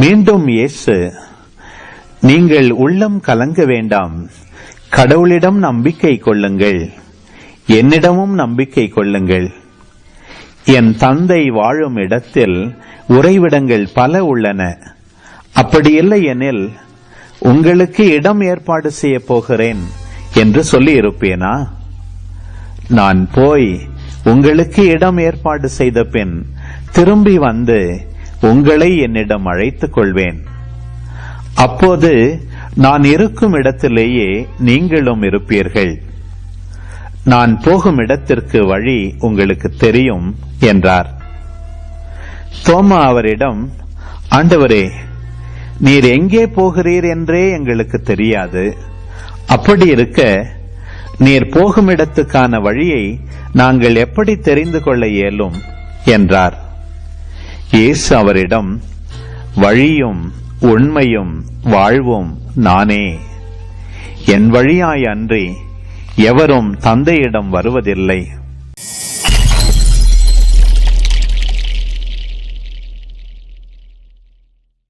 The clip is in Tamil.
மீண்டும் இயேசு, நீங்கள் உள்ளம் கலங்க வேண்டாம், கடவுளிடம் நம்பிக்கை கொள்ளுங்கள், என்னிடமும் நம்பிக்கை கொள்ளுங்கள். என் தந்தை வாழும் இடத்தில் உறைவிடங்கள் பல உள்ளன. அப்படியில்லை எனில் உங்களுக்கு இடம் ஏற்பாடு செய்ய போகிறேன் என்று சொல்லி இருப்பேனா? நான் போய் உங்களுக்கு இடம் ஏற்பாடு செய்த பின் திரும்பி வந்து உங்களை என்னிடம் அழைத்துக் கொள்வேன். அப்போது நான் இருக்கும் இடத்திலேயே நீங்களும் இருப்பீர்கள். நான் போகும் இடத்திற்கு வழி உங்களுக்கு தெரியும் என்றார். தோமா அவரிடம், ஆண்டவரே, நீர் எங்கே போகிறீர் என்றே எங்களுக்கு தெரியாது. அப்படி இருக்க நீர் போகும் இடத்துக்கான வழியை நாங்கள் எப்படி தெரிந்து கொள்ள இயலும் என்றார். இயேசு அவரிடம், வழியும் உண்மையும் வாழ்வும் நானே. என் வழியாய் அன்றி எவரும் தந்தையிடம் வருவதில்லை.